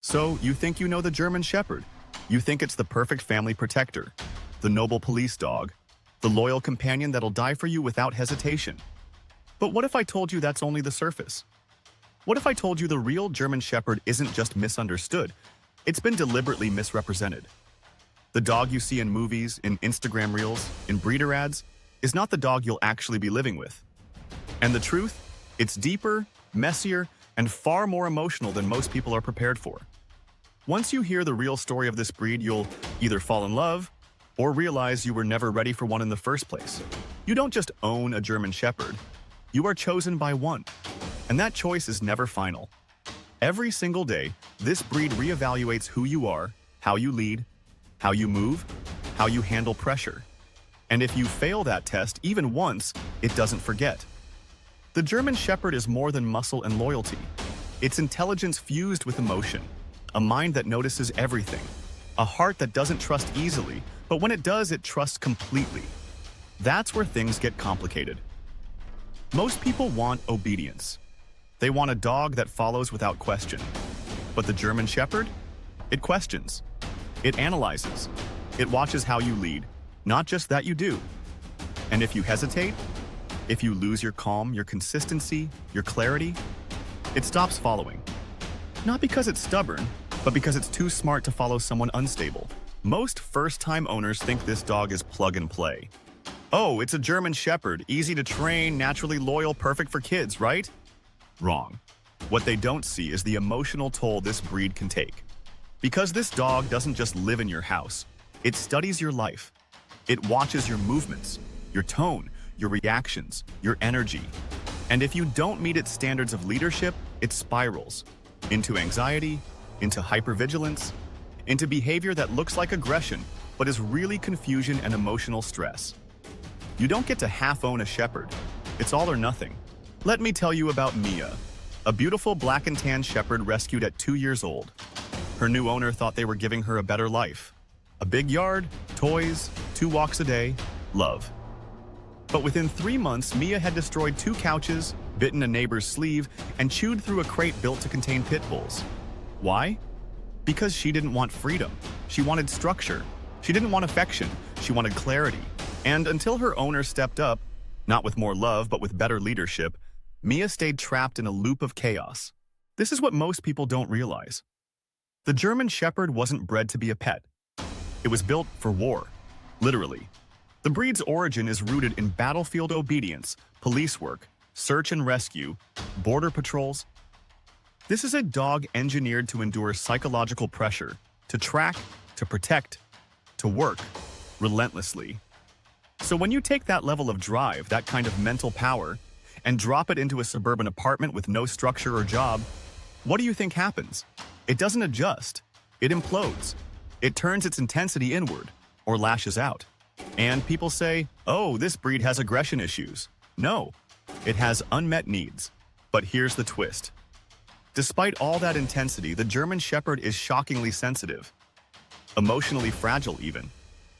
So, you think you know the German Shepherd. You think it's the perfect family protector, the noble police dog, the loyal companion that'll die for you without hesitation. But what if I told you that's only the surface? What if I told you the real German Shepherd isn't just misunderstood, it's been deliberately misrepresented? The dog you see in movies, in Instagram reels, in breeder ads, is not the dog you'll actually be living with. And the truth? It's deeper, messier, and far more emotional than most people are prepared for. Once you hear the real story of this breed, you'll either fall in love or realize you were never ready for one in the first place. You don't just own a German Shepherd, you are chosen by one. And that choice is never final. Every single day, this breed reevaluates who you are, how you lead, how you move, how you handle pressure. And if you fail that test even once, it doesn't forget. The German Shepherd is more than muscle and loyalty. It's intelligence fused with emotion, a mind that notices everything, a heart that doesn't trust easily, but when it does, it trusts completely. That's where things get complicated. Most people want obedience. They want a dog that follows without question. But the German Shepherd? It questions. It analyzes. It watches how you lead, not just that you do. And if you hesitate, if you lose your calm, your consistency, your clarity, it stops following. Not because it's stubborn, but because it's too smart to follow someone unstable. Most first-time owners think this dog is plug and play. Oh, it's a German Shepherd, easy to train, naturally loyal, perfect for kids, right? Wrong. What they don't see is the emotional toll this breed can take. Because this dog doesn't just live in your house, it studies your life. It watches your movements, your tone, your reactions, your energy. And if you don't meet its standards of leadership, it spirals into anxiety, into hypervigilance, into behavior that looks like aggression, but is really confusion and emotional stress. You don't get to half-own a shepherd. It's all or nothing. Let me tell you about Mia, a beautiful black and tan shepherd rescued at 2 years old. Her new owner thought they were giving her a better life. A big yard, toys, 2 walks a day, love. But within 3 months, Mia had destroyed 2 couches, bitten a neighbor's sleeve, and chewed through a crate built to contain pit bulls. Why? Because she didn't want freedom. She wanted structure. She didn't want affection. She wanted clarity. And until her owner stepped up, not with more love, but with better leadership, Mia stayed trapped in a loop of chaos. This is what most people don't realize. The German Shepherd wasn't bred to be a pet. It was built for war, literally. The breed's origin is rooted in battlefield obedience, police work, search and rescue, border patrols. This is a dog engineered to endure psychological pressure, to track, to protect, to work relentlessly. So when you take that level of drive, that kind of mental power, and drop it into a suburban apartment with no structure or job, what do you think happens? It doesn't adjust. It implodes. It turns its intensity inward, or lashes out. And people say, oh, this breed has aggression issues. No, it has unmet needs. But here's the twist. Despite all that intensity, the German Shepherd is shockingly sensitive. Emotionally fragile even.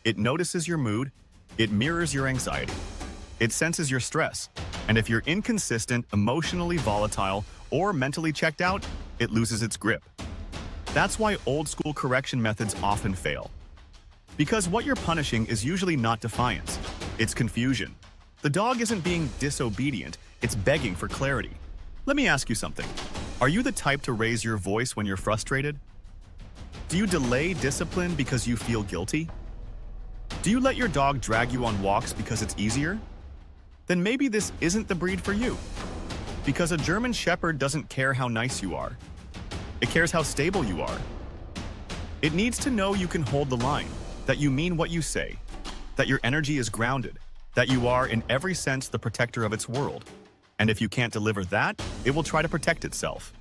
It notices your mood. It mirrors your anxiety. It senses your stress. And if you're inconsistent, emotionally volatile, or mentally checked out, it loses its grip. That's why old-school correction methods often fail. Because what you're punishing is usually not defiance. It's confusion. The dog isn't being disobedient, it's begging for clarity. Let me ask you something. Are you the type to raise your voice when you're frustrated? Do you delay discipline because you feel guilty? Do you let your dog drag you on walks because it's easier? Then maybe this isn't the breed for you. Because a German Shepherd doesn't care how nice you are. It cares how stable you are. It needs to know you can hold the line, that you mean what you say, that your energy is grounded, that you are, in every sense, the protector of its world. And if you can't deliver that, it will try to protect itself.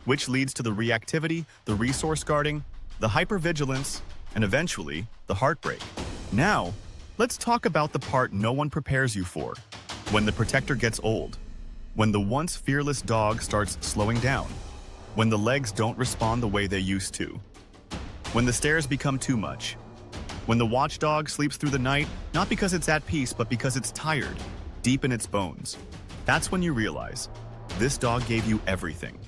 Which leads to the reactivity, the resource guarding, the hypervigilance, and eventually, the heartbreak. Now, let's talk about the part no one prepares you for. When the protector gets old. When the once fearless dog starts slowing down. When the legs don't respond the way they used to. When the stairs become too much. When the watchdog sleeps through the night, not because it's at peace, but because it's tired, deep in its bones. That's when you realize, this dog gave you everything.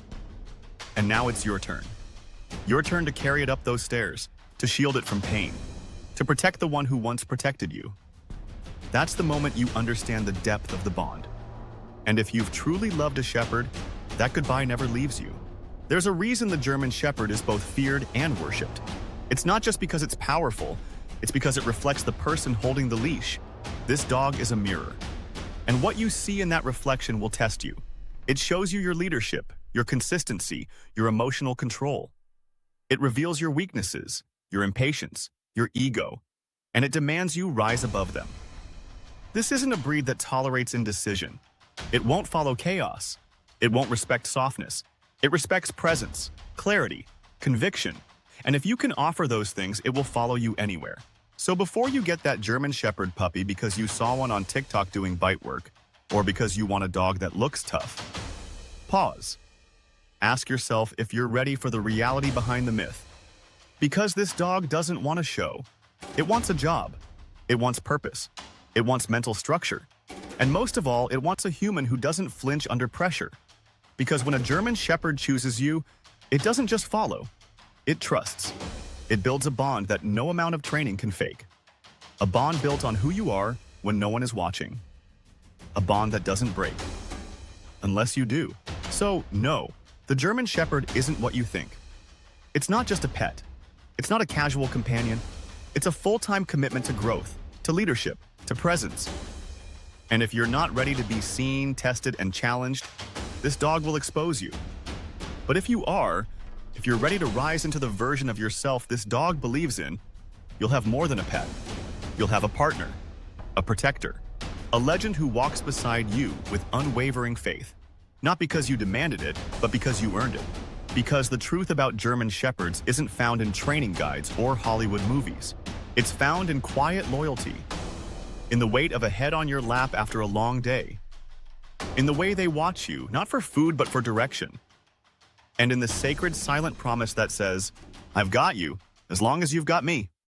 And now it's your turn. Your turn to carry it up those stairs, to shield it from pain, to protect the one who once protected you. That's the moment you understand the depth of the bond. And if you've truly loved a shepherd, that goodbye never leaves you. There's a reason the German Shepherd is both feared and worshipped. It's not just because it's powerful, it's because it reflects the person holding the leash. This dog is a mirror. And what you see in that reflection will test you. It shows you your leadership, your consistency, your emotional control. It reveals your weaknesses, your impatience, your ego, and it demands you rise above them. This isn't a breed that tolerates indecision. It won't follow chaos. It won't respect softness. It respects presence, clarity, conviction. And if you can offer those things, it will follow you anywhere. So before you get that German Shepherd puppy because you saw one on TikTok doing bite work, or because you want a dog that looks tough, pause. Ask yourself if you're ready for the reality behind the myth. Because this dog doesn't want a show. It wants a job. It wants purpose. It wants mental structure. And most of all, it wants a human who doesn't flinch under pressure. Because when a German Shepherd chooses you, it doesn't just follow. It trusts. It builds a bond that no amount of training can fake. A bond built on who you are when no one is watching. A bond that doesn't break. Unless you do. So, no, the German Shepherd isn't what you think. It's not just a pet. It's not a casual companion. It's a full-time commitment to growth, to leadership, to presence. And if you're not ready to be seen, tested, and challenged, this dog will expose you. But if you are, if you're ready to rise into the version of yourself this dog believes in, you'll have more than a pet. You'll have a partner, a protector, a legend who walks beside you with unwavering faith. Not because you demanded it, but because you earned it. Because the truth about German Shepherds isn't found in training guides or Hollywood movies. It's found in quiet loyalty, in the weight of a head on your lap after a long day, in the way they watch you, not for food but for direction, and in the sacred silent promise that says, I've got you as long as you've got me.